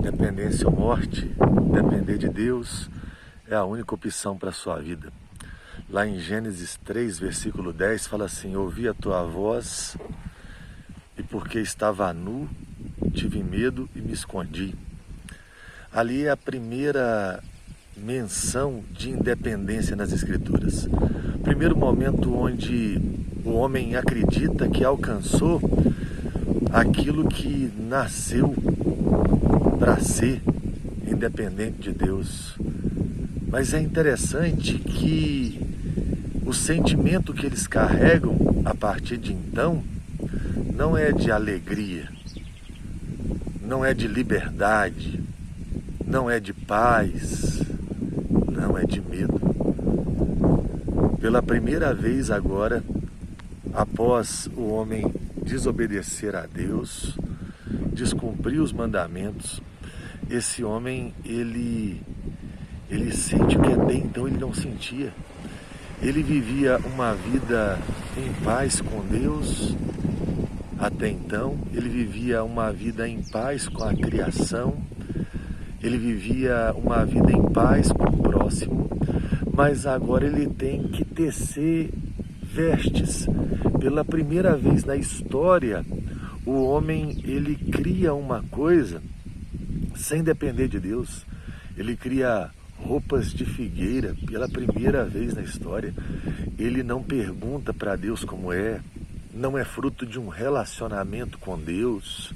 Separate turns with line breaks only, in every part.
Independência ou morte, depender de Deus é a única opção para a sua vida. Lá em Gênesis 3, versículo 10, fala assim: ouvi a tua voz e porque estava nu, tive medo e me escondi. Ali é a primeira menção de independência nas Escrituras. Primeiro momento onde o homem acredita que alcançou aquilo que nasceu para ser, independente de Deus. Mas é interessante que o sentimento que eles carregam a partir de então não é de alegria, não é de liberdade, não é de paz, não é de medo. Pela primeira vez agora, após o homem desobedecer a Deus, descumprir os mandamentos, esse homem, ele sente o que até então ele não sentia. Ele vivia uma vida em paz com Deus, até então. Ele vivia uma vida em paz com a criação. Ele vivia uma vida em paz com o próximo. Mas agora ele tem que tecer vestes. Pela primeira vez na história, o homem, ele cria uma coisa sem depender de Deus. Ele cria roupas de figueira pela primeira vez na história. Ele não pergunta para Deus como é, não é fruto de um relacionamento com Deus.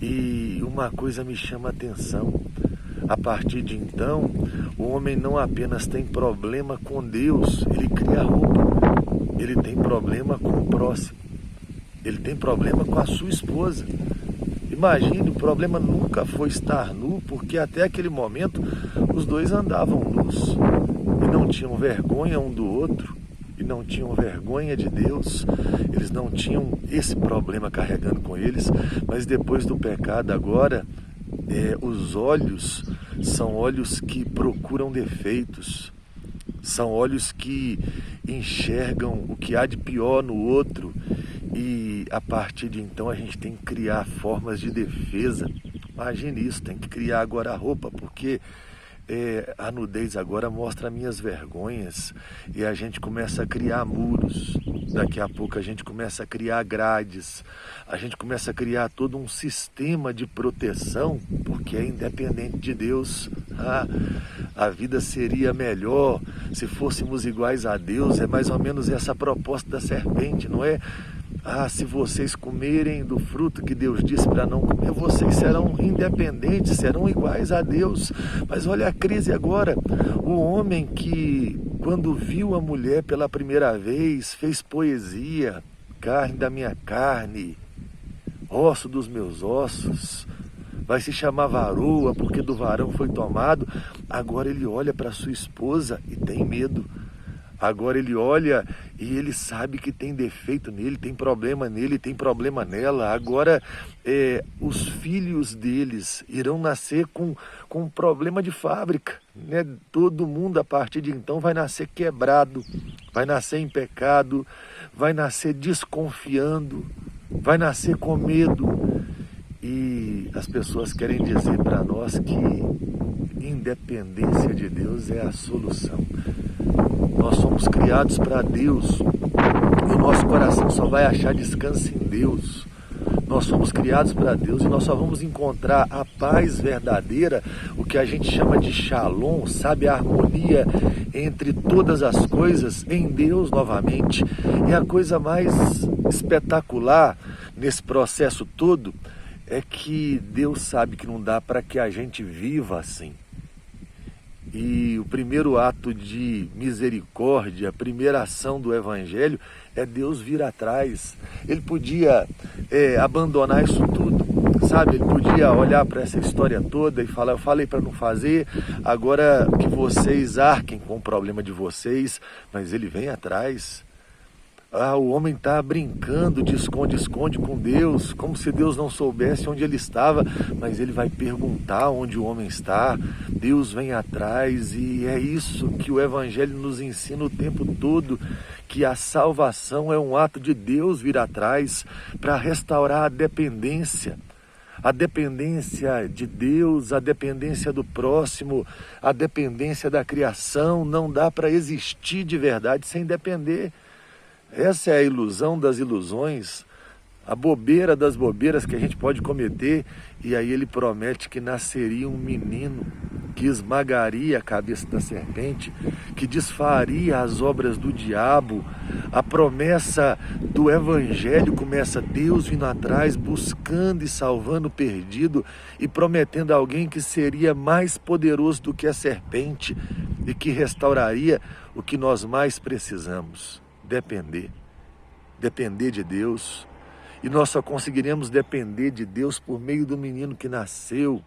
E uma coisa me chama a atenção: a partir de então, o homem não apenas tem problema com Deus, ele cria roupa, ele tem problema com o próximo, ele tem problema com a sua esposa. Imagine, o problema nunca foi estar nu, porque até aquele momento os dois andavam nus e não tinham vergonha um do outro, e não tinham vergonha de Deus. Eles não tinham esse problema carregando com eles. Mas depois do pecado agora, os olhos são olhos que procuram defeitos, são olhos que enxergam o que há de pior no outro. E a partir de então a gente tem que criar formas de defesa. Imagine isso, tem que criar agora a roupa, porque a nudez agora mostra minhas vergonhas, e a gente começa a criar muros. Daqui a pouco a gente começa a criar grades, a gente começa a criar todo um sistema de proteção, porque é independente de Deus. A vida seria melhor se fôssemos iguais a Deus. É mais ou menos essa a proposta da serpente, não é? Se vocês comerem do fruto que Deus disse para não comer, vocês serão independentes, serão iguais a Deus. Mas olha a crise agora. O homem que, quando viu a mulher pela primeira vez, fez poesia: carne da minha carne, osso dos meus ossos, vai se chamar varoa, porque do varão foi tomado. Agora ele olha para sua esposa e tem medo. Agora ele olha e ele sabe que tem defeito nele, tem problema nele, tem problema nela. Agora os filhos deles irão nascer com problema de fábrica, né? Todo mundo a partir de então vai nascer quebrado, vai nascer em pecado, vai nascer desconfiando, vai nascer com medo. E as pessoas querem dizer para nós que independência de Deus é a solução. Nós somos criados para Deus, e o nosso coração só vai achar descanso em Deus. Nós somos criados para Deus e nós só vamos encontrar a paz verdadeira, o que a gente chama de shalom, sabe, a harmonia entre todas as coisas, em Deus novamente. E a coisa mais espetacular nesse processo todo é que Deus sabe que não dá para que a gente viva assim. E o primeiro ato de misericórdia, a primeira ação do Evangelho é Deus vir atrás. Ele podia abandonar isso tudo, sabe? Ele podia olhar para essa história toda e falar: eu falei para não fazer, agora que vocês arquem com o problema de vocês. Mas ele vem atrás. O homem está brincando de esconde-esconde com Deus, como se Deus não soubesse onde ele estava, mas ele vai perguntar onde o homem está. Deus vem atrás, e é isso que o Evangelho nos ensina o tempo todo, que a salvação é um ato de Deus vir atrás para restaurar a dependência. A dependência de Deus, a dependência do próximo, a dependência da criação, não dá para existir de verdade sem depender. Essa é a ilusão das ilusões, a bobeira das bobeiras que a gente pode cometer. E aí ele promete que nasceria um menino que esmagaria a cabeça da serpente, que desfaria as obras do diabo. A promessa do evangelho começa Deus vindo atrás, buscando e salvando o perdido e prometendo a alguém que seria mais poderoso do que a serpente e que restauraria o que nós mais precisamos: depender. Depender de Deus. E nós só conseguiremos depender de Deus por meio do menino que nasceu,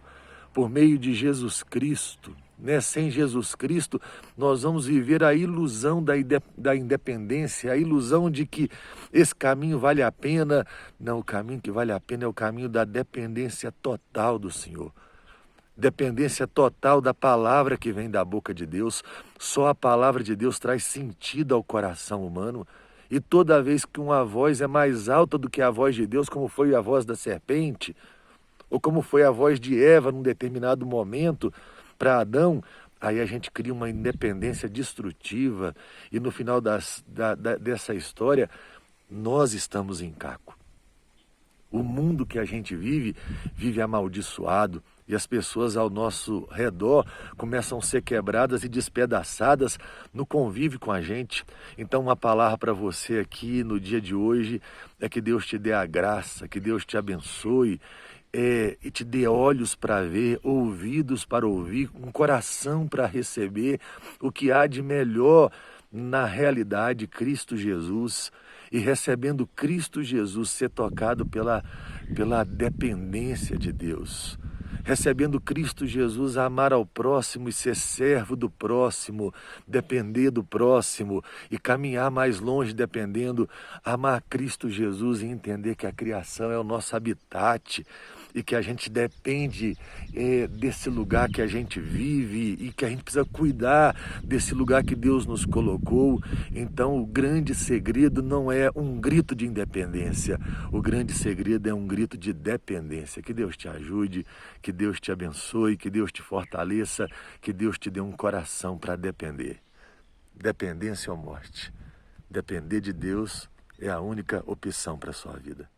por meio de Jesus Cristo. Sem Jesus Cristo, nós vamos viver a ilusão da independência, a ilusão de que esse caminho vale a pena. Não, o caminho que vale a pena é o caminho da dependência total do Senhor. Dependência total da palavra que vem da boca de Deus. Só a palavra de Deus traz sentido ao coração humano. E toda vez que uma voz é mais alta do que a voz de Deus, como foi a voz da serpente, ou como foi a voz de Eva num determinado momento para Adão, aí a gente cria uma independência destrutiva e no final dessa história, nós estamos em caco. O mundo que a gente vive amaldiçoado e as pessoas ao nosso redor começam a ser quebradas e despedaçadas no convívio com a gente. Então uma palavra para você aqui no dia de hoje é que Deus te dê a graça, que Deus te abençoe e te dê olhos para ver, ouvidos para ouvir, um coração para receber o que há de melhor na realidade Cristo Jesus. E recebendo Cristo Jesus, ser tocado pela dependência de Deus. Recebendo Cristo Jesus, amar ao próximo e ser servo do próximo, depender do próximo e caminhar mais longe dependendo, amar Cristo Jesus e entender que a criação é o nosso habitat e que a gente depende desse lugar que a gente vive e que a gente precisa cuidar desse lugar que Deus nos colocou. Então o grande segredo não é um grito de independência, o grande segredo é um grito de dependência. Que Deus te ajude, que Deus te abençoe, que Deus te fortaleça, que Deus te dê um coração para depender. Dependência ou morte. Depender de Deus é a única opção para a sua vida.